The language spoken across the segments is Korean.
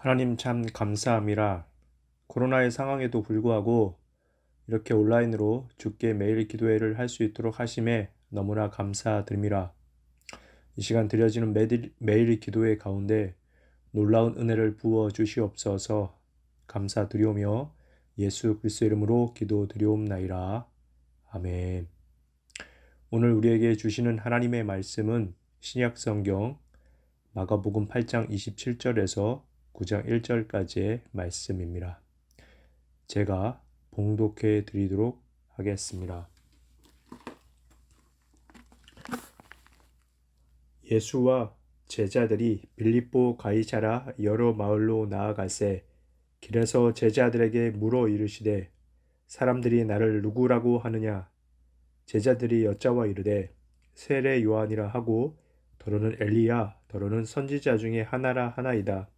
하나님 참 감사함이라. 코로나의 상황에도 불구하고 이렇게 온라인으로 주께 매일 기도회를 할 수 있도록 하심에 너무나 감사드립니다. 이 시간 드려지는 매일 기도회 가운데 놀라운 은혜를 부어 주시옵소서. 감사드리오며 예수 그리스도의 이름으로 기도드리옵나이다. 아멘. 오늘 우리에게 주시는 하나님의 말씀은 신약성경 마가복음 8장 27절에서 9장 1절까지의 말씀입니다. 제가 봉독해 드리도록 하겠습니다. 예수와 제자들이 빌립보 가이사랴 여러 마을로 나아가세 길에서 제자들에게 물어 이르시되 사람들이 나를 누구라고 하느냐. 제자들이 여짜와 이르되 세례 요한이라 하고 더러는 엘리야 더러는 선지자 중에 하나라 하나이다.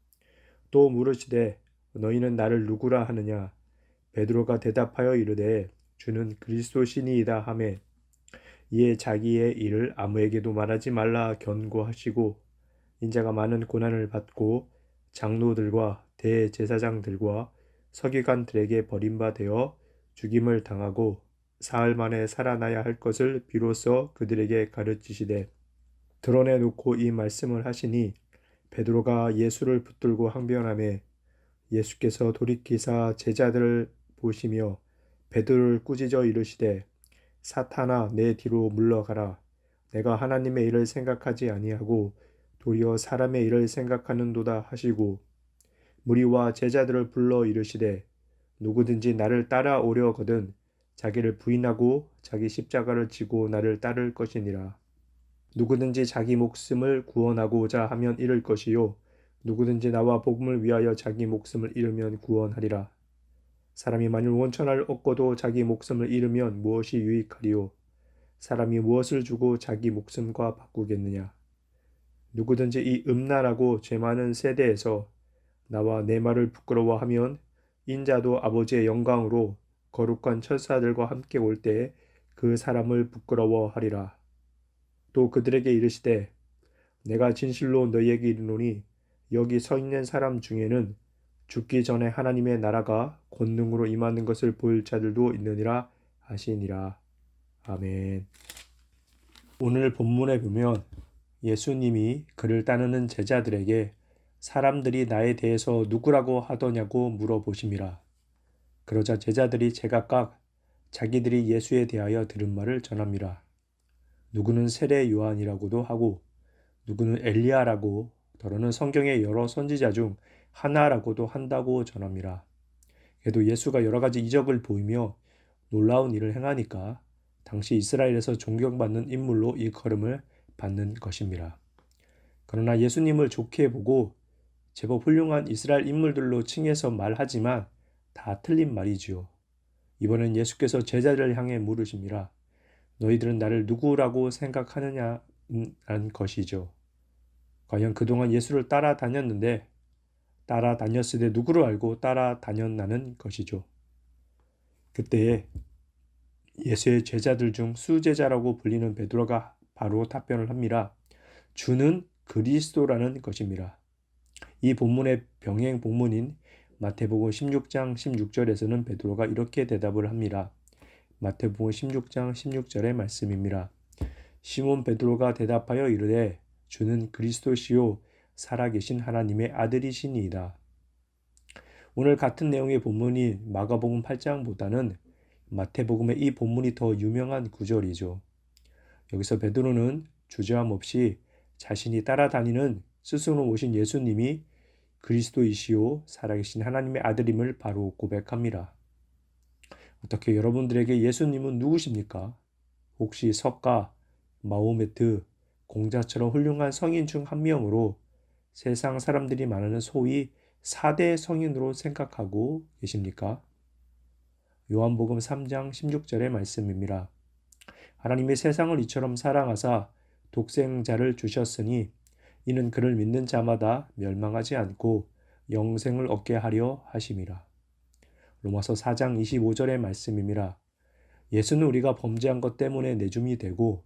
또 물으시되 너희는 나를 누구라 하느냐. 베드로가 대답하여 이르되 주는 그리스도시니이다 하매 이에 자기의 일을 아무에게도 말하지 말라 견고하시고 인자가 많은 고난을 받고 장로들과 대제사장들과 서기관들에게 버림받아 죽임을 당하고 사흘 만에 살아나야 할 것을 비로소 그들에게 가르치시되 드러내놓고 이 말씀을 하시니 베드로가 예수를 붙들고 항변하며 예수께서 돌이키사 제자들을 보시며 베드로를 꾸짖어 이르시되 사탄아 내 뒤로 물러가라. 내가 하나님의 일을 생각하지 아니하고 도리어 사람의 일을 생각하는도다 하시고 무리와 제자들을 불러 이르시되 누구든지 나를 따라오려거든 자기를 부인하고 자기 십자가를 지고 나를 따를 것이니라. 누구든지 자기 목숨을 구원하고자 하면 잃을 것이요 누구든지 나와 복음을 위하여 자기 목숨을 잃으면 구원하리라. 사람이 만일 원천을 얻고도 자기 목숨을 잃으면 무엇이 유익하리요? 사람이 무엇을 주고 자기 목숨과 바꾸겠느냐? 누구든지 이 음란하고 죄 많은 세대에서 나와 내 말을 부끄러워하면 인자도 아버지의 영광으로 거룩한 천사들과 함께 올 때에 그 사람을 부끄러워하리라. 또 그들에게 이르시되 내가 진실로 너희에게 이르노니 여기 서 있는 사람 중에는 죽기 전에 하나님의 나라가 권능으로 임하는 것을 볼 자들도 있느니라 하시니라. 아멘. 오늘 본문에 보면 예수님이 그를 따르는 제자들에게 사람들이 나에 대해서 누구라고 하더냐고 물어보심이라. 그러자 제자들이 제각각 자기들이 예수에 대하여 들은 말을 전합니다. 누구는 세례 요한이라고도 하고 누구는 엘리야라고 더러는 성경의 여러 선지자 중 하나라고도 한다고 전합니다. 그래도 예수가 여러 가지 이적을 보이며 놀라운 일을 행하니까 당시 이스라엘에서 존경받는 인물로 일컬음을 받는 것입니다. 그러나 예수님을 좋게 보고 제법 훌륭한 이스라엘 인물들로 칭해서 말하지만 다 틀린 말이지요. 이번엔 예수께서 제자들을 향해 물으십니다. 너희들은 나를 누구라고 생각하느냐는 것이죠. 과연 그동안 예수를 따라다녔는데 따라다녔으되 누구를 알고 따라다녔나는 것이죠. 그때에 예수의 제자들 중 수제자라고 불리는 베드로가 바로 답변을 합니다. 주는 그리스도라는 것입니다. 이 본문의 병행 본문인 마태복음 16장 16절에서는 베드로가 이렇게 대답을 합니다. 마태복음 16장 16절의 말씀입니다. 시몬 베드로가 대답하여 이르되 주는 그리스도시요 살아계신 하나님의 아들이시니이다. 오늘 같은 내용의 본문인 마가복음 8장보다는 마태복음의 이 본문이 더 유명한 구절이죠. 여기서 베드로는 주저함 없이 자신이 따라다니는 스스로 오신 예수님이 그리스도이시요 살아계신 하나님의 아들임을 바로 고백합니다. 어떻게 여러분들에게 예수님은 누구십니까? 혹시 석가, 마호메트, 공자처럼 훌륭한 성인 중 한 명으로 세상 사람들이 말하는 소위 4대 성인으로 생각하고 계십니까? 요한복음 3장 16절의 말씀입니다. 하나님이 세상을 이처럼 사랑하사 독생자를 주셨으니 이는 그를 믿는 자마다 멸망하지 않고 영생을 얻게 하려 하심이라. 로마서 4장 25절의 말씀입니다. 예수는 우리가 범죄한 것 때문에 내줌이 되고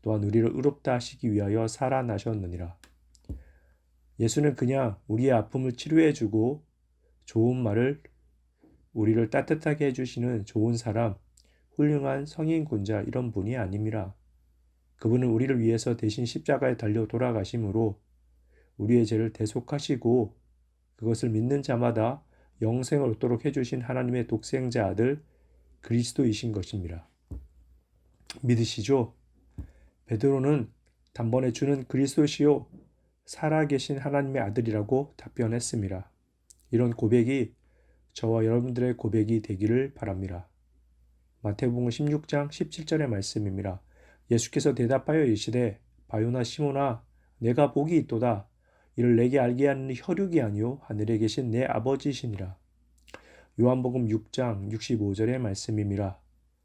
또한 우리를 의롭다 하시기 위하여 살아나셨느니라. 예수는 그냥 우리의 아픔을 치료해주고 좋은 말을 우리를 따뜻하게 해주시는 좋은 사람, 훌륭한 성인군자 이런 분이 아닙니다. 그분은 우리를 위해서 대신 십자가에 달려 돌아가심으로 우리의 죄를 대속하시고 그것을 믿는 자마다 영생을 얻도록 해주신 하나님의 독생자 아들 그리스도이신 것입니다. 믿으시죠? 베드로는 단번에 주는 그리스도시요 살아계신 하나님의 아들이라고 답변했습니다. 이런 고백이 저와 여러분들의 고백이 되기를 바랍니다. 마태복음 16장 17절의 말씀입니다. 예수께서 대답하여 이르시되 바요나 시몬아 내가 복이 있도다. 이를 내게 알게 하는 혈육이 아니요 하늘에 계신 내 아버지시니라. 요한복음 6장 65절의 말씀입니다.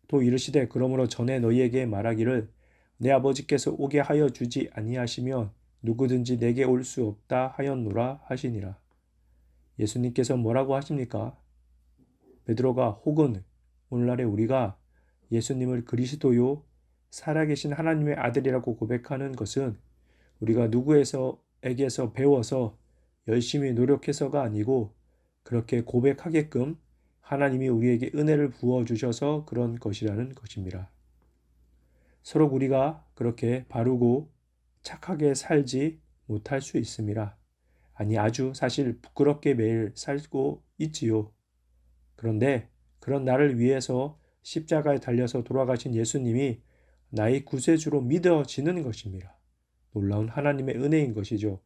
또 이르시되 그러므로 전에 너희에게 말하기를 내 아버지께서 오게 하여 주지 아니하시면 누구든지 내게 올 수 없다 하였노라 하시니라. 예수님께서 뭐라고 하십니까? 베드로가 혹은 오늘날의 우리가 예수님을 그리스도요 살아계신 하나님의 아들이라고 고백하는 것은 우리가 누구에게서 배워서 열심히 노력해서가 아니고 그렇게 고백하게끔 하나님이 우리에게 은혜를 부어주셔서 그런 것이라는 것입니다. 서로 우리가 그렇게 바르고 착하게 살지 못할 수 있습니다. 아니 아주 사실 부끄럽게 매일 살고 있지요. 그런데 그런 나를 위해서 십자가에 달려서 돌아가신 예수님이 나의 구세주로 믿어지는 것입니다. 놀라운 하나님의 은혜인 것이죠.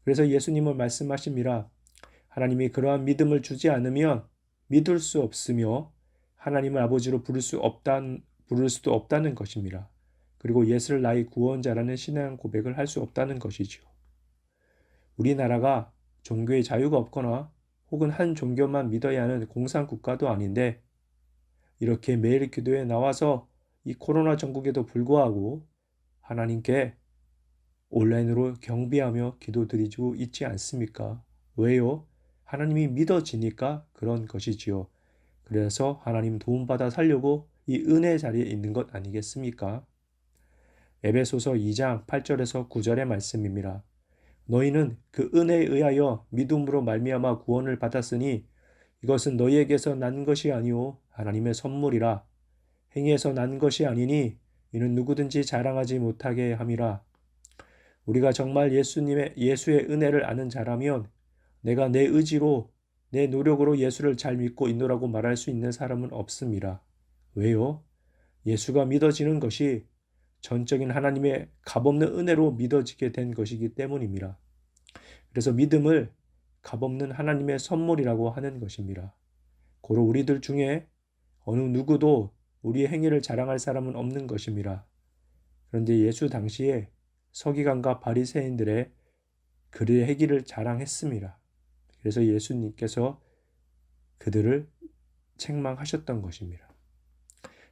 그래서 예수님은 말씀하십니다. 하나님이 그러한 믿음을 주지 않으면 믿을 수 없으며 하나님을 아버지로 부를 수도 없다는 것입니다. 그리고 예수를 나의 구원자라는 신앙 고백을 할 수 없다는 것이죠. 우리나라가 종교의 자유가 없거나 혹은 한 종교만 믿어야 하는 공산국가도 아닌데 이렇게 매일 기도에 나와서 이 코로나 전국에도 불구하고 하나님께 온라인으로 경배하며 기도드리고 있지 않습니까? 왜요? 하나님이 믿어지니까 그런 것이지요. 그래서 하나님 도움받아 살려고 이 은혜 자리에 있는 것 아니겠습니까? 에베소서 2장 8절에서 9절의 말씀입니다. 너희는 그 은혜에 의하여 믿음으로 말미암아 구원을 받았으니 이것은 너희에게서 난 것이 아니오 하나님의 선물이라. 행위에서 난 것이 아니니 이는 누구든지 자랑하지 못하게 함이라. 우리가 정말 예수의 은혜를 아는 자라면 내가 내 의지로 내 노력으로 예수를 잘 믿고 있노라고 말할 수 있는 사람은 없습니다. 왜요? 예수가 믿어지는 것이 전적인 하나님의 값없는 은혜로 믿어지게 된 것이기 때문입니다. 그래서 믿음을 값없는 하나님의 선물이라고 하는 것입니다. 고로 우리들 중에 어느 누구도 우리의 행위를 자랑할 사람은 없는 것입니다. 그런데 예수 당시에 서기관과 바리새인들의 그들의 행위를 자랑했습니다. 그래서 예수님께서 그들을 책망하셨던 것입니다.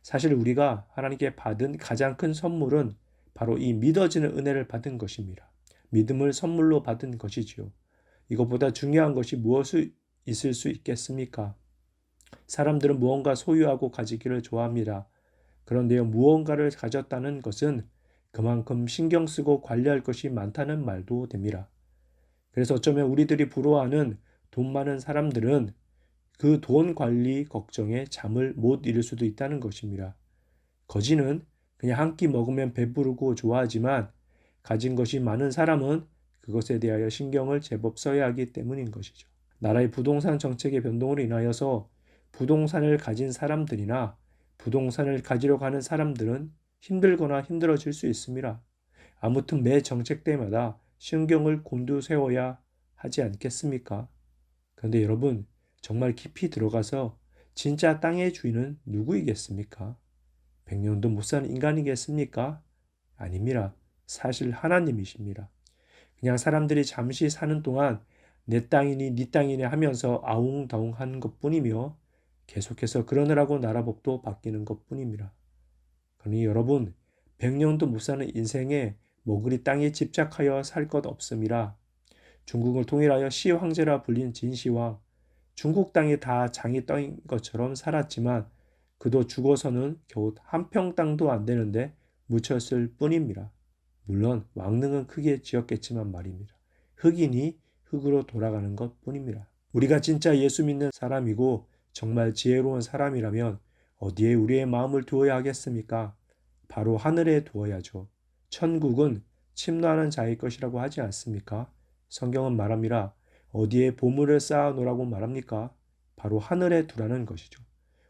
사실 우리가 하나님께 받은 가장 큰 선물은 바로 이 믿어지는 은혜를 받은 것입니다. 믿음을 선물로 받은 것이지요. 이것보다 중요한 것이 무엇이 있을 수 있겠습니까? 사람들은 무언가 소유하고 가지기를 좋아합니다. 그런데요, 무언가를 가졌다는 것은 그만큼 신경 쓰고 관리할 것이 많다는 말도 됩니다. 그래서 어쩌면 우리들이 부러워하는 돈 많은 사람들은 그 돈 관리 걱정에 잠을 못 이룰 수도 있다는 것입니다. 거지는 그냥 한 끼 먹으면 배부르고 좋아하지만 가진 것이 많은 사람은 그것에 대하여 신경을 제법 써야 하기 때문인 것이죠. 나라의 부동산 정책의 변동으로 인하여서 부동산을 가진 사람들이나 부동산을 가지려고 하는 사람들은 힘들거나 힘들어질 수 있습니다. 아무튼 매 정책 때마다 신경을 곤두세워야 하지 않겠습니까? 그런데 여러분, 정말 깊이 들어가서 진짜 땅의 주인은 누구이겠습니까? 100년도 못 사는 인간이겠습니까? 아닙니다. 사실 하나님이십니다. 그냥 사람들이 잠시 사는 동안 내 땅이니 네 땅이니 하면서 아웅다웅 하는 것뿐이며 계속해서 그러느라고 나라 법도 바뀌는 것뿐입니다. 그러니 여러분, 100년도 못 사는 인생에 뭐 그리 땅에 집착하여 살 것 없습니다. 중국을 통일하여 시황제라 불린 진시황, 중국 땅이 다 장이 떠인 것처럼 살았지만 그도 죽어서는 겨우 한 평 땅도 안 되는데 묻혔을 뿐입니다. 물론 왕릉은 크게 지었겠지만 말입니다. 흙이니 흙으로 돌아가는 것 뿐입니다. 우리가 진짜 예수 믿는 사람이고 정말 지혜로운 사람이라면 어디에 우리의 마음을 두어야 하겠습니까? 바로 하늘에 두어야죠. 천국은 침노하는 자의 것이라고 하지 않습니까? 성경은 말합니다. 어디에 보물을 쌓아 놓으라고 말합니까? 바로 하늘에 두라는 것이죠.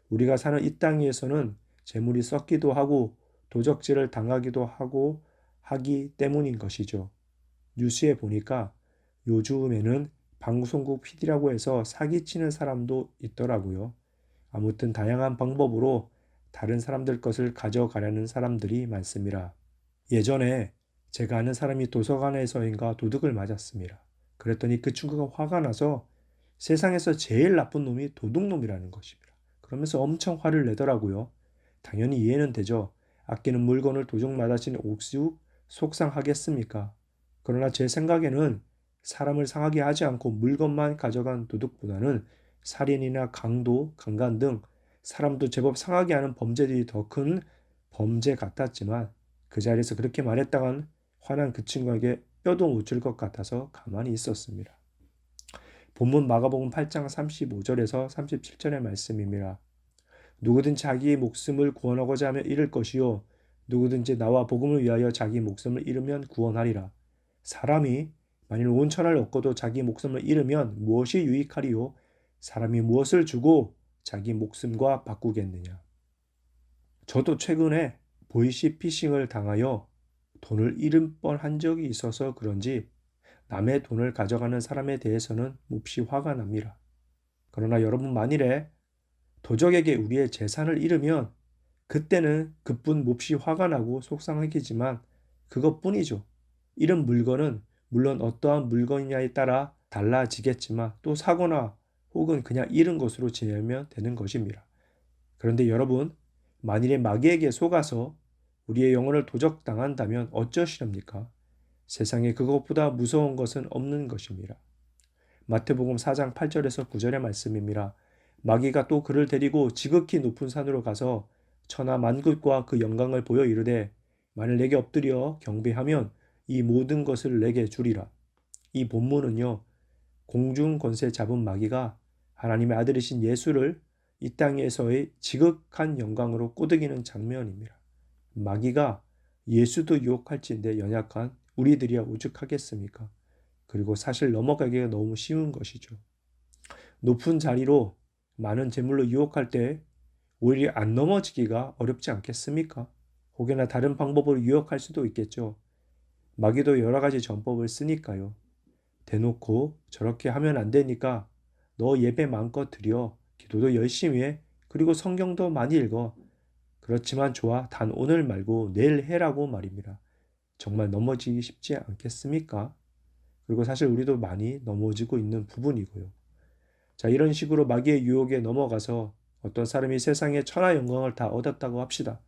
우리가 사는 이 땅에서는 재물이 썩기도 하고 도적질을 당하기도 하고 하기 때문인 것이죠. 뉴스에 보니까 요즘에는 방송국 PD라고 해서 사기치는 사람도 있더라고요. 아무튼 다양한 방법으로 다른 사람들 것을 가져가려는 사람들이 많습니다. 예전에 제가 아는 사람이 도서관에서인가 도둑을 맞았습니다. 그랬더니 그 친구가 화가 나서 세상에서 제일 나쁜 놈이 도둑놈이라는 것입니다. 그러면서 엄청 화를 내더라고요. 당연히 이해는 되죠. 아끼는 물건을 도둑 맞아친 옥수 속상하겠습니까? 그러나 제 생각에는 사람을 상하게 하지 않고 물건만 가져간 도둑보다는 살인이나 강도, 강간 등 사람도 제법 상하게 하는 범죄들이 더 큰 범죄 같았지만 그 자리에서 그렇게 말했다간 화난 그 친구에게 뼈도 못 줄 것 같아서 가만히 있었습니다. 본문 마가복음 8장 35절에서 37절의 말씀입니다. 누구든지 자기의 목숨을 구원하고자 하면 잃을 것이요 누구든지 나와 복음을 위하여 자기 목숨을 잃으면 구원하리라. 사람이 만일 온 천하를 얻고도 자기 목숨을 잃으면 무엇이 유익하리요? 사람이 무엇을 주고 자기 목숨과 바꾸겠느냐? 저도 최근에 보이시피싱을 당하여 돈을 잃은 뻔한 적이 있어서 그런지 남의 돈을 가져가는 사람에 대해서는 몹시 화가 납니다. 그러나 여러분 만일에 도적에게 우리의 재산을 잃으면 그때는 그뿐 몹시 화가 나고 속상하겠지만 그것뿐이죠. 잃은 물건은 물론 어떠한 물건이냐에 따라 달라지겠지만 또 사거나 혹은 그냥 잃은 것으로 지내면 되는 것입니다. 그런데 여러분, 만일에 마귀에게 속아서 우리의 영혼을 도적당한다면 어쩌시렵니까? 세상에 그것보다 무서운 것은 없는 것입니다. 마태복음 4장 8절에서 9절의 말씀입니다. 마귀가 또 그를 데리고 지극히 높은 산으로 가서 천하 만국과 그 영광을 보여 이르되 만일 내게 엎드려 경배하면 이 모든 것을 내게 주리라. 이 본문은요. 공중 권세 잡은 마귀가 하나님의 아들이신 예수를 이 땅에서의 지극한 영광으로 꼬드기는 장면입니다. 마귀가 예수도 유혹할진대 연약한 우리들이야 오죽하겠습니까? 그리고 사실 넘어가기가 너무 쉬운 것이죠. 높은 자리로 많은 재물로 유혹할 때 오히려 안 넘어지기가 어렵지 않겠습니까? 혹여나 다른 방법으로 유혹할 수도 있겠죠. 마귀도 여러 가지 전법을 쓰니까요. 대놓고 저렇게 하면 안 되니까 너 예배 마음껏 드려. 기도도 열심히 해. 그리고 성경도 많이 읽어. 그렇지만 좋아. 단 오늘 말고 내일 해라고 말입니다. 정말 넘어지기 쉽지 않겠습니까? 그리고 사실 우리도 많이 넘어지고 있는 부분이고요. 자, 이런 식으로 마귀의 유혹에 넘어가서 어떤 사람이 세상의 천하 영광을 다 얻었다고 합시다.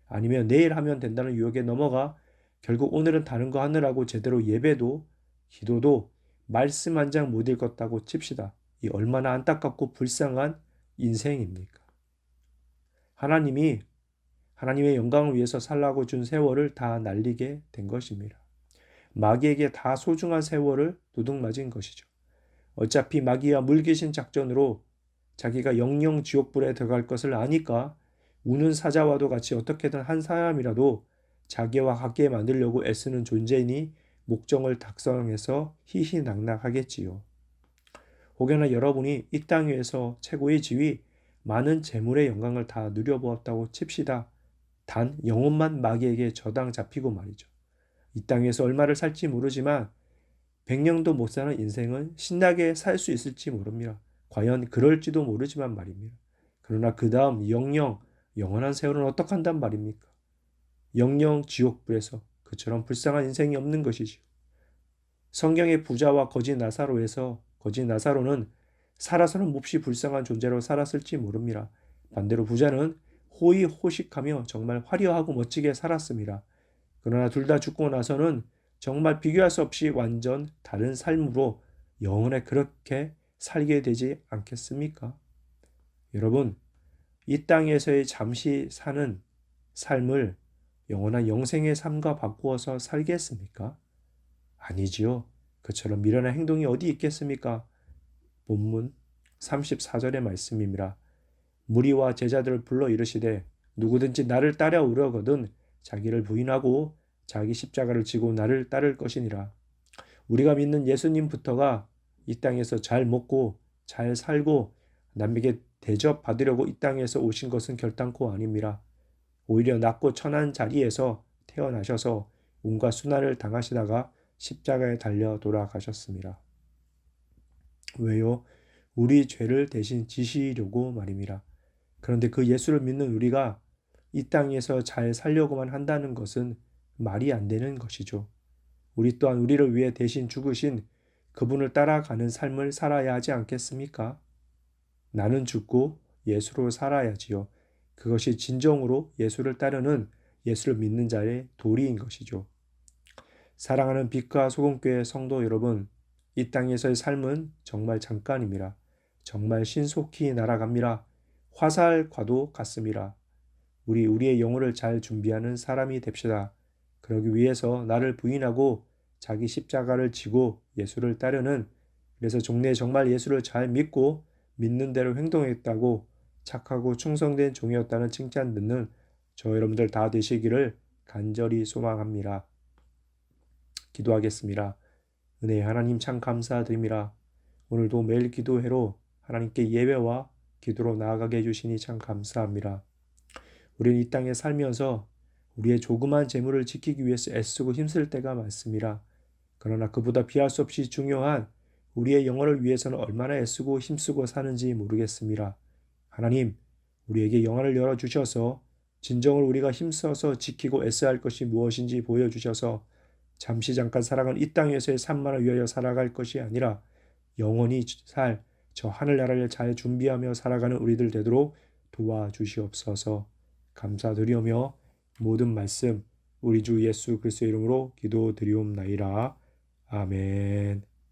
아니면 내일 하면 된다는 유혹에 넘어가 결국 오늘은 다른 거 하느라고 제대로 예배도 기도도 말씀 한 장 못 읽었다고 칩시다. 이 얼마나 안타깝고 불쌍한 인생입니까? 하나님이 하나님의 영광을 위해서 살라고 준 세월을 다 날리게 된 것입니다. 마귀에게 다 소중한 세월을 도둑맞은 것이죠. 어차피 마귀와 물귀신 작전으로 자기가 영영 지옥불에 들어갈 것을 아니까 우는 사자와도 같이 어떻게든 한 사람이라도 자기와 같게 만들려고 애쓰는 존재이니 목적을 달성해서 희희낙낙하겠지요. 혹여나 여러분이 이 땅 위에서 최고의 지위, 많은 재물의 영광을 다 누려보았다고 칩시다. 단 영혼만 마귀에게 저당 잡히고 말이죠. 이 땅에서 얼마를 살지 모르지만 100년도 못 사는 인생은 신나게 살 수 있을지 모릅니다. 과연 그럴지도 모르지만 말입니다. 그러나 그 다음 영원한 세월은 어떡한단 말입니까? 영영 지옥불에서 그처럼 불쌍한 인생이 없는 것이죠. 성경의 부자와 거지 나사로에서 거지 나사로는 살아서는 몹시 불쌍한 존재로 살았을지 모릅니다. 반대로 부자는 호의호식하며 정말 화려하고 멋지게 살았습니다. 그러나 둘 다 죽고 나서는 정말 비교할 수 없이 완전 다른 삶으로 영원에 그렇게 살게 되지 않겠습니까? 여러분, 이 땅에서의 잠시 사는 삶을 영원한 영생의 삶과 바꾸어서 살겠습니까? 아니지요. 그처럼 미련한 행동이 어디 있겠습니까? 본문 34절의 말씀입니다. 무리와 제자들을 불러 이르시되 누구든지 나를 따라오려거든 자기를 부인하고 자기 십자가를 지고 나를 따를 것이니라. 우리가 믿는 예수님부터가 이 땅에서 잘 먹고 잘 살고 남에게 대접받으려고 이 땅에서 오신 것은 결단코 아닙니다. 오히려 낮고 천한 자리에서 태어나셔서 온갖 수난을 당하시다가 십자가에 달려 돌아가셨습니다. 왜요? 우리 죄를 대신 지시려고 말입니다. 그런데 그 예수를 믿는 우리가 이 땅에서 잘 살려고만 한다는 것은 말이 안 되는 것이죠. 우리 또한 우리를 위해 대신 죽으신 그분을 따라가는 삶을 살아야 하지 않겠습니까? 나는 죽고 예수로 살아야지요. 그것이 진정으로 예수를 따르는 예수를 믿는 자의 도리인 것이죠. 사랑하는 빛과 소금교회 성도 여러분, 이 땅에서의 삶은 정말 잠깐입니다. 정말 신속히 날아갑니다. 화살과도 같습니다. 우리의 영혼을 잘 준비하는 사람이 됩시다. 그러기 위해서 나를 부인하고 자기 십자가를 지고 예수를 따르는, 그래서 종래에 정말 예수를 잘 믿고 믿는 대로 행동했다고 착하고 충성된 종이었다는 칭찬 듣는 저 여러분들 다 되시기를 간절히 소망합니다. 기도하겠습니다. 은혜의 하나님 참 감사드립니다. 오늘도 매일 기도회로 하나님께 예배와 기도로 나아가게 해주시니 참 감사합니다. 우리는 이 땅에 살면서 우리의 조그만 재물을 지키기 위해서 애쓰고 힘쓸 때가 많습니다. 그러나 그보다 비할 수 없이 중요한 우리의 영혼을 위해서는 얼마나 애쓰고 힘쓰고 사는지 모르겠습니다. 하나님, 우리에게 영혼을 열어주셔서 진정으로 우리가 힘써서 지키고 애써야 할 것이 무엇인지 보여주셔서 잠시 잠깐 살아간 이 땅에서의 삶만을 위하여 살아갈 것이 아니라 영원히 살 저 하늘나라를 잘 준비하며 살아가는 우리들 되도록 도와주시옵소서. 감사드리오며 모든 말씀 우리 주 예수 그리스도의 이름으로 기도드리옵나이다. 아멘.